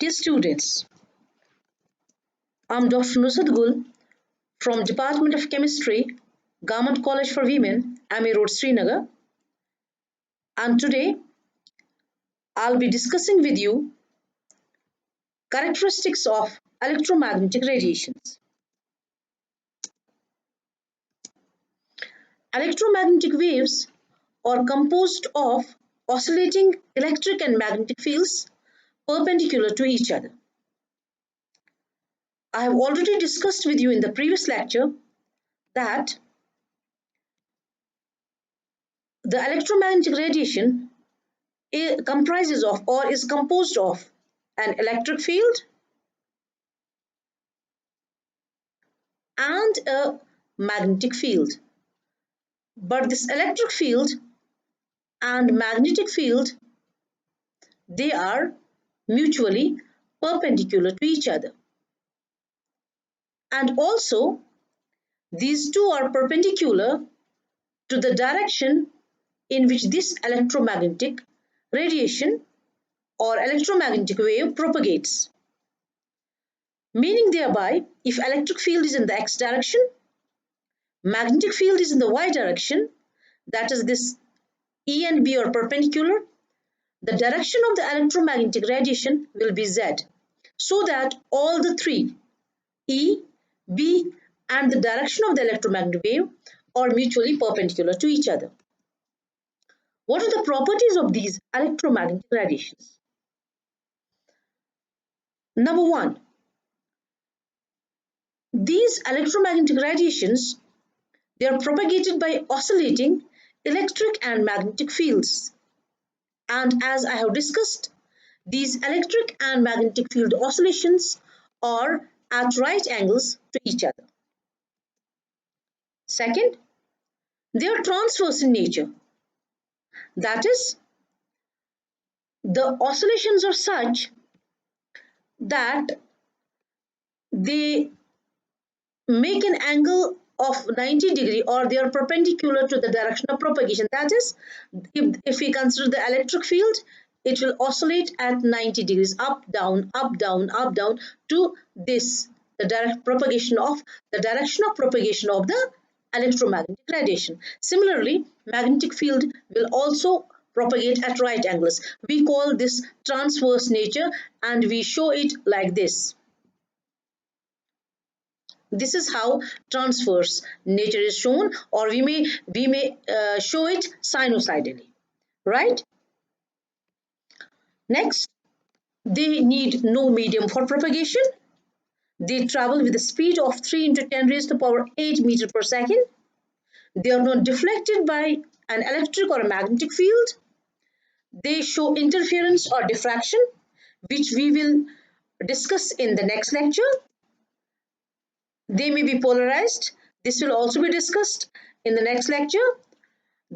Dear students, I'm Dr. Nusrat Gul from Department of Chemistry, Government College for Women, Ami Road, Srinagar. And today I'll be discussing with you characteristics of electromagnetic radiations. Electromagnetic waves are composed of oscillating electric and magnetic fields perpendicular to each other. I have already discussed with you in the previous lecture that the electromagnetic radiation comprises of or is composed of an electric field and a magnetic field. But this electric field and magnetic field, they are mutually perpendicular to each other. And also, these two are perpendicular to the direction in which this electromagnetic radiation or electromagnetic wave propagates. Meaning thereby, if electric field is in the x direction, magnetic field is in the y direction, that is this E and B are perpendicular, the direction of the electromagnetic radiation will be Z, so that all the three, E, B and the direction of the electromagnetic wave are mutually perpendicular to each other. What are the properties of these electromagnetic radiations? Number one, these electromagnetic radiations, they are propagated by oscillating electric and magnetic fields. And as I have discussed, these electric and magnetic field oscillations are at right angles to each other. Second, they are transverse in nature. That is, the oscillations are such that they make an angle of 90 degree or they are perpendicular to the direction of propagation. That is, if we consider the electric field, it will oscillate at 90 degrees up, down, up, down, up, down to this, the direction of propagation of the electromagnetic radiation. Similarly, magnetic field will also propagate at right angles. We call this transverse nature and we show it like this. This is how transverse nature is shown, or we may show it sinusoidally, right? Next, they need no medium for propagation. They travel with a speed of 3 into 10 raised to the power 8 meter per second. They are not deflected by an electric or a magnetic field. They show interference or diffraction, which we will discuss in the next lecture. They may be polarized. This will also be discussed in the next lecture.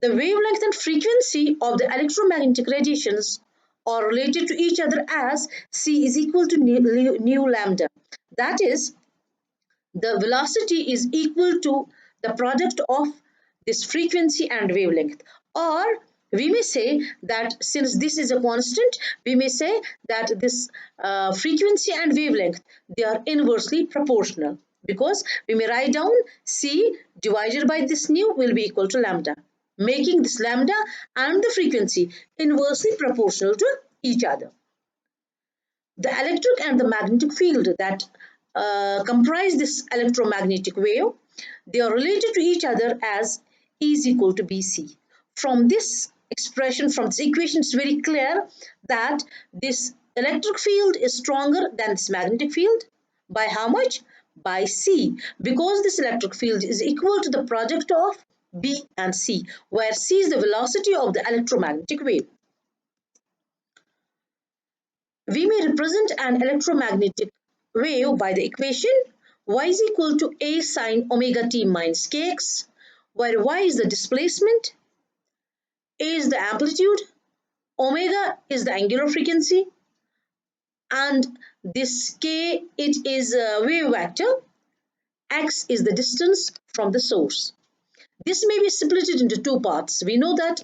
The wavelength and frequency of the electromagnetic radiations are related to each other as C is equal to nu lambda. That is, the velocity is equal to the product of this frequency and wavelength. Or we may say that since this is a constant, we may say that this frequency and wavelength, they are inversely proportional, because we may write down C divided by this nu will be equal to lambda, making this lambda and the frequency inversely proportional to each other. The electric and the magnetic field that comprise this electromagnetic wave, they are related to each other as E is equal to BC. From this expression, from this equation, it's very clear that this electric field is stronger than this magnetic field. By how much? By C, because this electric field is equal to the product of B and C, where C is the velocity of the electromagnetic wave. We may represent an electromagnetic wave by the equation y is equal to a sine omega t minus kx, where y is the displacement, a is the amplitude, omega is the angular frequency, and this k, it is a wave vector, x is the distance from the source. This may be split into two parts. We know that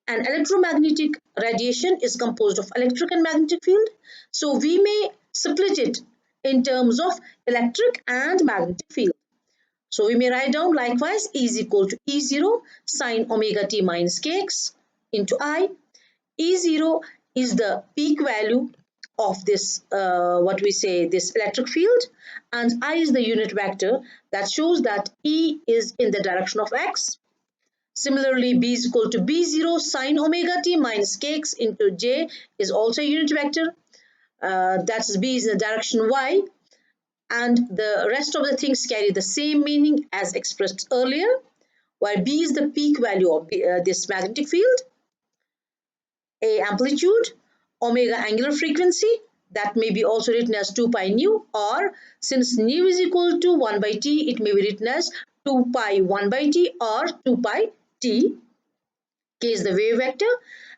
An electromagnetic radiation is composed of electric and magnetic field. So we may split it in terms of electric and magnetic field. So we may write down likewise E is equal to E0 sine omega t minus kx into I. E0 is the peak value of this this electric field, and I is the unit vector that shows that E is in the direction of x. Similarly, B is equal to B0 sine omega t minus kx into J is also a unit vector. That is B is in the direction y, and the rest of the things carry the same meaning as expressed earlier, where B is the peak value of this magnetic field, A amplitude, omega angular frequency, that may be also written as 2 pi nu, or since nu is equal to 1 by t, it may be written as 2 pi 1 by t or 2 pi t. K is the wave vector,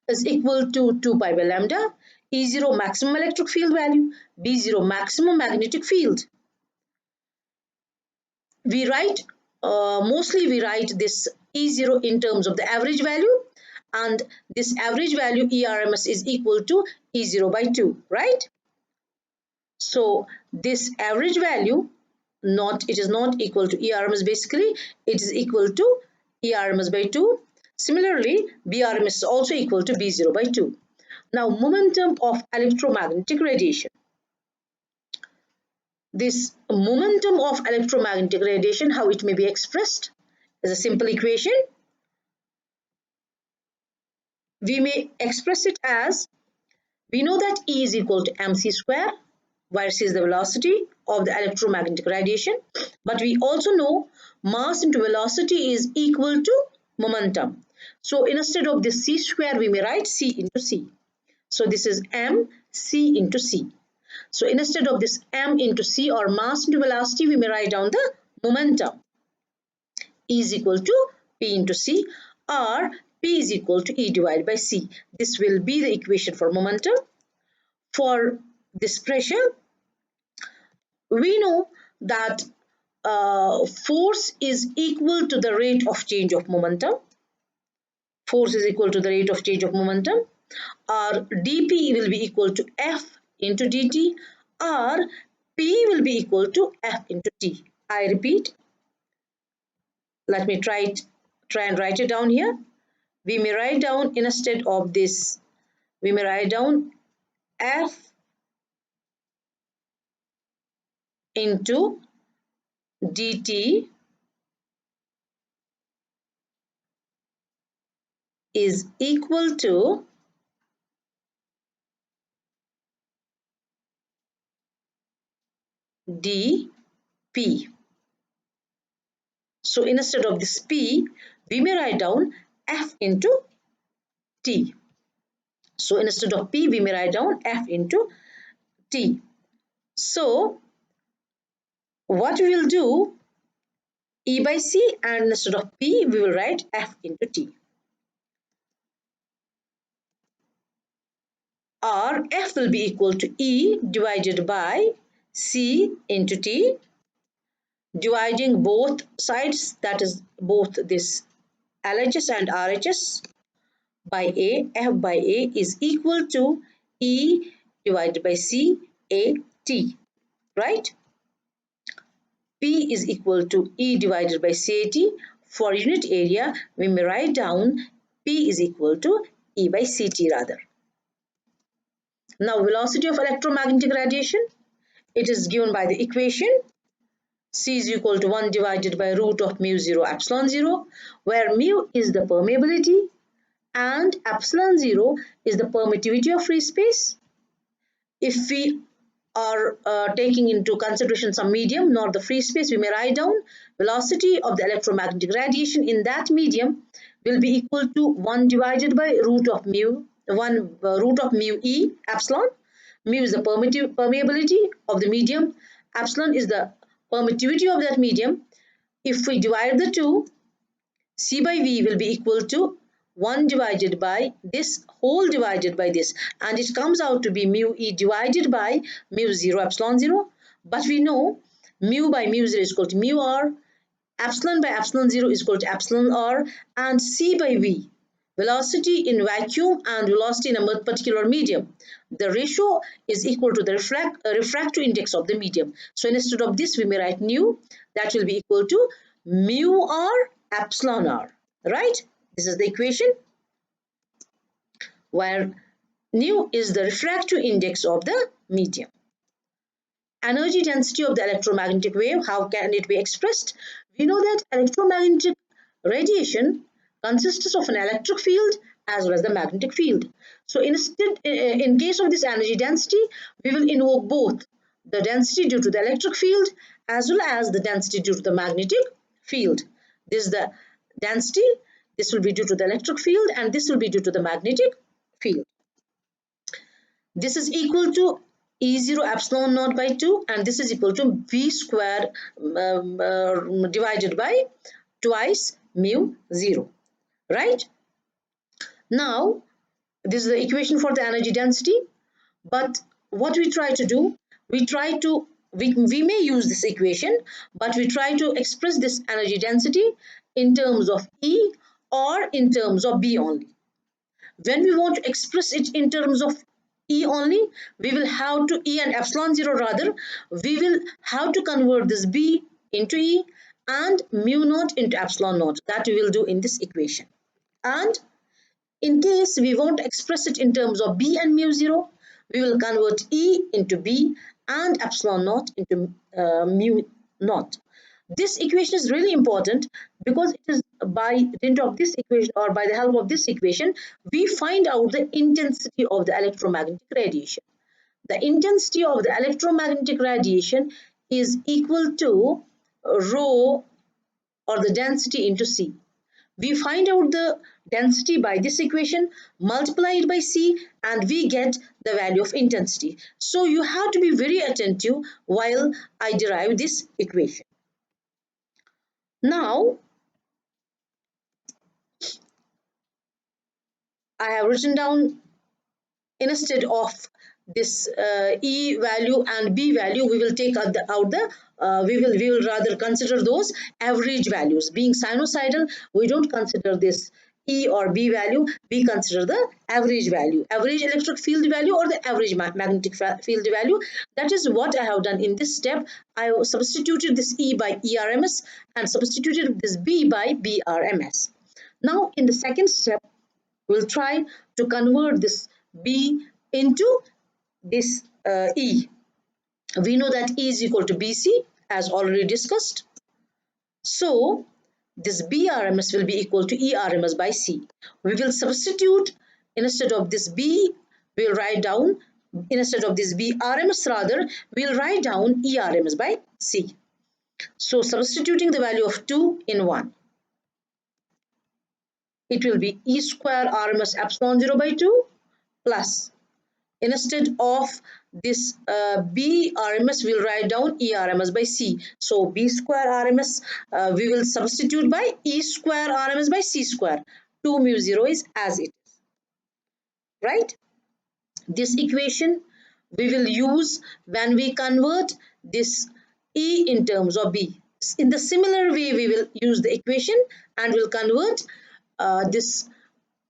is equal to 2 pi by lambda, E0 maximum electric field value, B0 maximum magnetic field. We write, mostly we write this E0 in terms of the average value, and this average value ERMS is equal to E0 by 2, right? So this average value, it is not equal to ERMS basically, it is equal to ERMS by 2. Similarly, BRMS is also equal to B0 by 2. Now, momentum of electromagnetic radiation. This momentum of electromagnetic radiation, how it may be expressed, is a simple equation. We may express it as, we know that E is equal to mc square, where c is the velocity of the electromagnetic radiation, but we also know mass into velocity is equal to momentum. So instead of this c square, we may write c into c. So this is m c into c. So instead of this m into c or mass into velocity, we may write down the momentum. E is equal to P into C, or P is equal to E divided by C. This will be the equation for momentum. For this pressure, we know that force is equal to the rate of change of momentum. Force is equal to the rate of change of momentum, or dP will be equal to F into dt, or P will be equal to F into T. I repeat, let me try and write it down here. We may write down, instead of this, we may write down F into dt is equal to dP. So instead of this P, we may write down F into T. So instead of P, we may write down F into T. So what we will do, E by C, and instead of P, we will write F into T. Or F will be equal to E divided by C into T, dividing both sides, that is both this LHS and RHS, by A. F by A is equal to E divided by C A T, right? P is equal to E divided by CAT. For unit area, we may write down P is equal to E by CT rather. Now, velocity of electromagnetic radiation, it is given by the equation C is equal to 1 divided by root of mu 0 epsilon 0, where mu is the permeability and epsilon 0 is the permittivity of free space. If we are taking into consideration some medium, not the free space, we may write down velocity of the electromagnetic radiation in that medium will be equal to 1 divided by root of mu e epsilon. Mu is the permeability of the medium, epsilon is the permittivity of that medium. If we divide the two, C by V will be equal to 1 divided by this whole divided by this, and it comes out to be mu E divided by mu 0 epsilon 0. But we know mu by mu 0 is equal to mu R, epsilon by epsilon 0 is equal to epsilon R, and C by V velocity in vacuum and velocity in a particular medium. The ratio is equal to the refractive index of the medium. So instead of this, we may write nu, that will be equal to mu r epsilon r, right? This is the equation where nu is the refractive index of the medium. Energy density of the electromagnetic wave, how can it be expressed? We know that electromagnetic radiation consists of an electric field as well as the magnetic field. So instead, in case of this energy density, we will invoke both the density due to the electric field as well as the density due to the magnetic field. This is the density, this will be due to the electric field, and this will be due to the magnetic field. This is equal to E0 epsilon naught by 2, and this is equal to V square divided by twice mu 0, right? Now, this is the equation for the energy density, but what we try to do, we may use this equation, but we try to express this energy density in terms of E or in terms of B only. When we want to express it in terms of E only, we will have to E and epsilon 0 rather, we will have to convert this B into E and mu naught into epsilon naught. That we will do in this equation. And in case we want to express it in terms of B and mu 0, we will convert E into B and epsilon naught into mu naught. This equation is really important because it is by dint of this equation, or by the help of this equation, we find out the intensity of the electromagnetic radiation. The intensity of the electromagnetic radiation is equal to rho, or the density, into C. We find out the density by this equation, multiply it by C, and we get the value of intensity. So you have to be very attentive while I derive this equation. Now, I have written down, instead of this E value and B value, we will take out the we will rather consider those average values. Being sinusoidal, we don't consider this E or B value, we consider the average value, average electric field value, or the average magnetic field value. That is what I have done in this step. I have substituted this E by ERMS and substituted this B by BRMS. Now in the second step, we'll try to convert this B into this E. We know that E is equal to BC, as already discussed. So this BRMS will be equal to ERMS by C. We will substitute, instead of this B, we'll write down, instead of this BRMS rather, we'll write down ERMS by C. So substituting the value of 2 in 1, it will be E square RMS epsilon 0 by 2 plus, instead of this B RMS, we'll write down E RMS by C. So B square RMS, we will substitute by E square RMS by C square. 2 mu 0 is as it is, right? This equation we will use when we convert this E in terms of B. In the similar way, we will use the equation and we'll convert this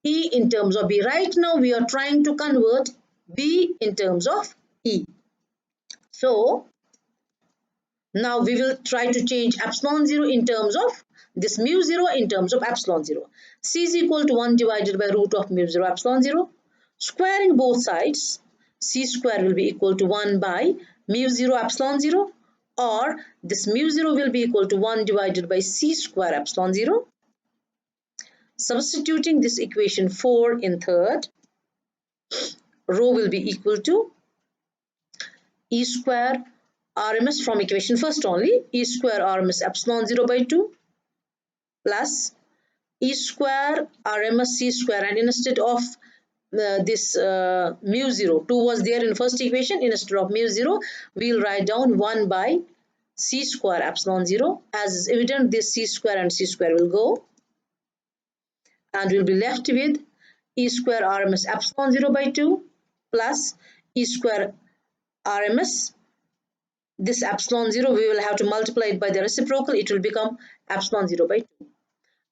E in terms of B. Right now, we are trying to convert B in terms of E. So, now we will try to change epsilon 0 in terms of this mu 0 in terms of epsilon 0. C is equal to 1 divided by root of mu 0 epsilon 0. Squaring both sides, C square will be equal to 1 by mu 0 epsilon 0, or this mu 0 will be equal to 1 divided by C square epsilon 0. Substituting this equation 4 in third, rho will be equal to E square RMS from equation first only, E square RMS epsilon 0 by 2 plus E square RMS C square, and instead of this mu 0, 2 was there in first equation, instead of mu 0, we will write down 1 by C square epsilon 0. As is evident, this C square and C square will go, and we will be left with E square RMS epsilon 0 by 2 plus E square RMS. This epsilon 0, we will have to multiply it by the reciprocal, it will become epsilon 0 by 2.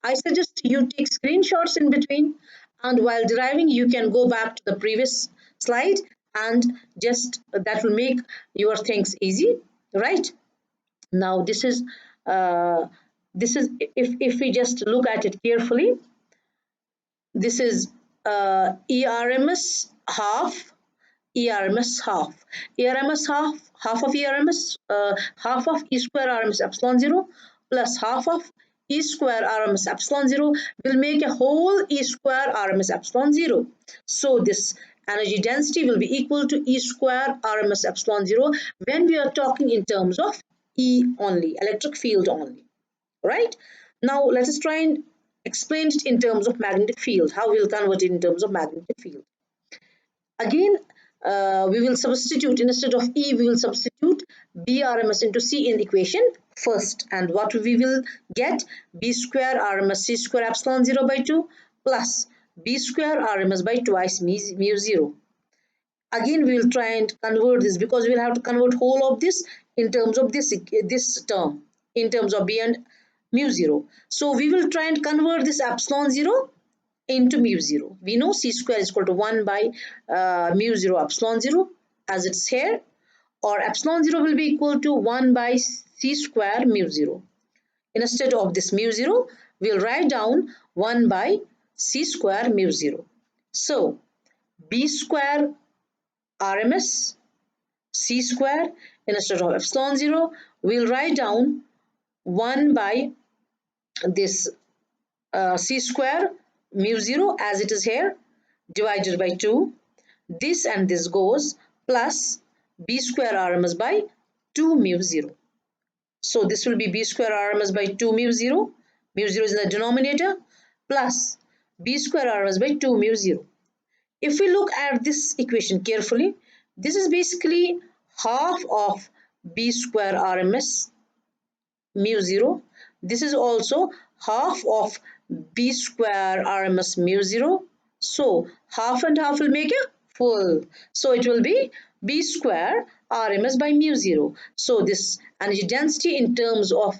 I suggest you take screenshots in between And while deriving, you can go back to the previous slide, and just that will make your things easy, right? Now uh, this is, if we just look at it carefully, this is ERMS half, ERMS half, ERMS half, half of ERMS, half of E square RMS epsilon 0 plus half of E square RMS epsilon 0 will make a whole E square RMS epsilon 0. So this energy density will be equal to E square RMS epsilon 0 when we are talking in terms of E only, electric field only, right? Now let us try and explain it in terms of magnetic field, how we'll convert it in terms of magnetic field. Again, we will substitute, instead of E, we will substitute B RMS into C in the equation first. And what we will get? B square RMS C square epsilon 0 by 2 plus B square RMS by twice mu 0. Again, we will try and convert this, because we will have to convert whole of this in terms of this term, in terms of B and mu 0. So we will try and convert this epsilon 0 into mu 0. We know C square is equal to 1 by mu 0 epsilon 0 as it's here, or epsilon 0 will be equal to 1 by C square mu 0. Instead of this mu 0, we'll write down 1 by C square mu 0. So B square RMS C square, instead of epsilon 0, we'll write down 1 by this C square mu 0 as it is here, divided by 2. This and this goes, plus B square RMS by 2 mu 0. So this will be B square RMS by 2 mu 0. Mu 0 is in the denominator, plus B square RMS by 2 mu 0. If we look at this equation carefully, this is basically half of B square RMS mu 0. This is also half of B square RMS mu 0. So half and half will make a full. So it will be B square RMS by mu 0. So this energy density in terms of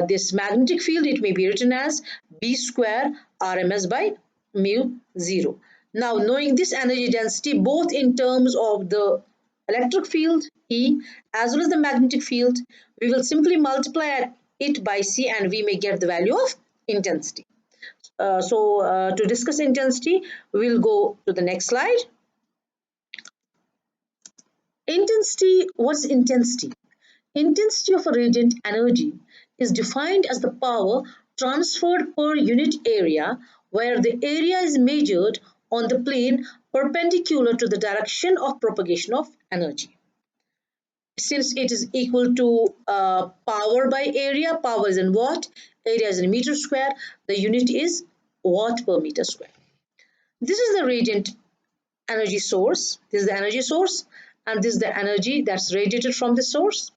this magnetic field, it may be written as B square RMS by mu 0. Now, knowing this energy density both in terms of the electric field E as well as the magnetic field, we will simply multiply it by C and we may get the value of intensity. To discuss intensity, we will go to the next slide. Intensity, what's intensity? Intensity of a radiant energy is defined as the power transferred per unit area, where the area is measured on the plane perpendicular to the direction of propagation of energy. Since it is equal to power by area, power is in watt, area is in meter square, the unit is watt per meter square. This is the radiant energy source. This is the energy source, and this is the energy that's radiated from the source.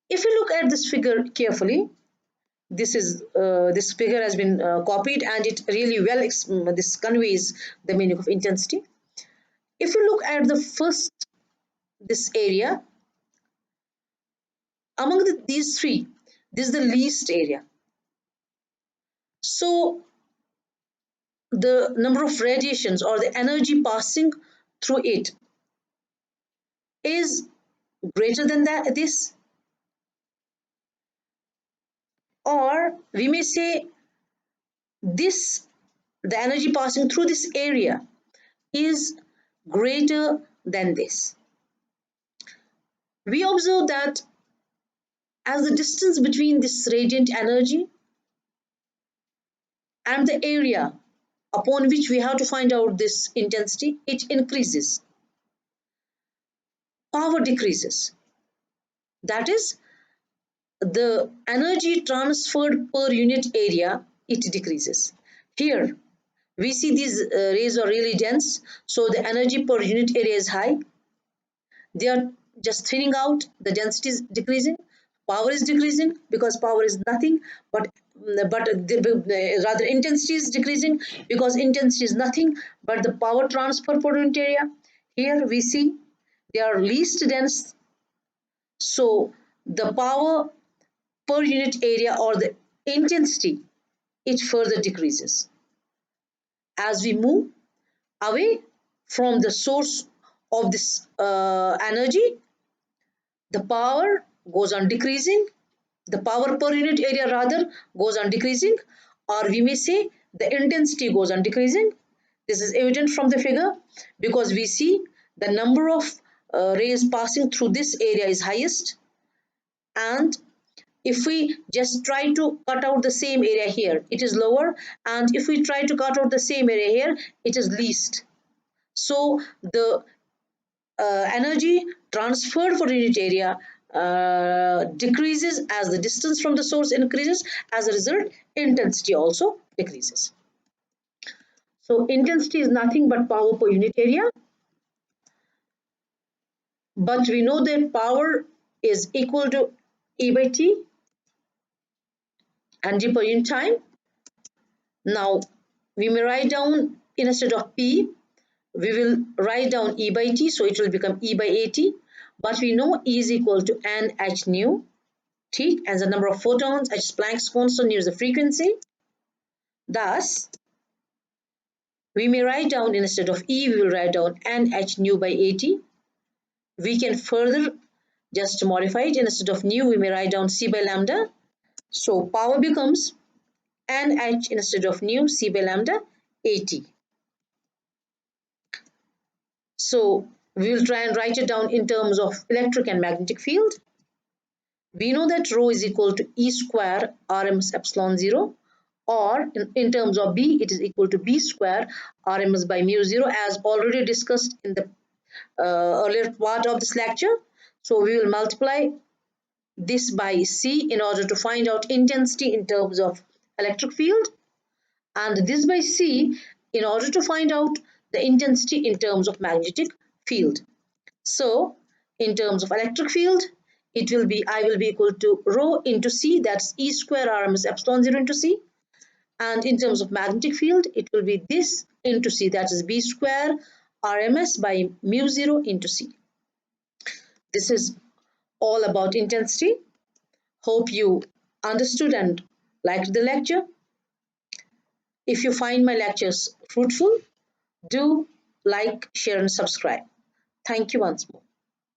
If we look at this figure carefully, this figure has been copied, and it really well this conveys the meaning of intensity. If we look at the first, this area, among these three, this is the least area. So the number of radiations or the energy passing through it is greater than this, or we may say this, the energy passing through this area is greater than this. We observe that as the distance between this radiant energy and the area upon which we have to find out this intensity, it increases. Power decreases. That is, the energy transferred per unit area, it decreases. Here, we see these rays are really dense, so the energy per unit area is high. They are just thinning out, the density is decreasing, power is decreasing because power is nothing, but rather intensity is decreasing because intensity is nothing but the power transfer per unit area. Here we see they are least dense, so the power per unit area or the intensity, it further decreases. As we move away from the source of this energy, the power goes on decreasing, the power per unit area rather goes on decreasing, or we may say the intensity goes on decreasing. This is evident from the figure because we see the number of rays passing through this area is highest, and if we just try to cut out the same area here, it is lower, and if we try to cut out the same area here, it is least. So the energy transferred for unit area decreases as the distance from the source increases. As a result, intensity also decreases. So intensity is nothing but power per unit area, but we know that power is equal to E by T, energy per unit time. Now we may write down, instead of P, we will write down E by T, so it will become E by AT, but we know E is equal to NH nu T as the number of photons. H is Planck's constant, nu is the frequency. Thus, we may write down, instead of E, we will write down NH nu by AT. We can further just modify it. Instead of nu, we may write down C by lambda. So power becomes NH instead of nu, C by lambda, AT. So we will try and write it down in terms of electric and magnetic field. We know that rho is equal to E square RMS epsilon 0, or in terms of B, it is equal to B square RMS by mu 0, as already discussed in the earlier part of this lecture. So we will multiply this by C in order to find out intensity in terms of electric field, and this by C in order to find out the intensity in terms of magnetic field. So in terms of electric field, it will be, I will be equal to rho into C, that's E square RMS epsilon 0 into C. And in terms of magnetic field, it will be this into C, that is B square RMS by mu 0 into C. This is all about intensity. Hope you understood and liked the lecture. If you find my lectures fruitful, do like, share and subscribe. Thank you once more.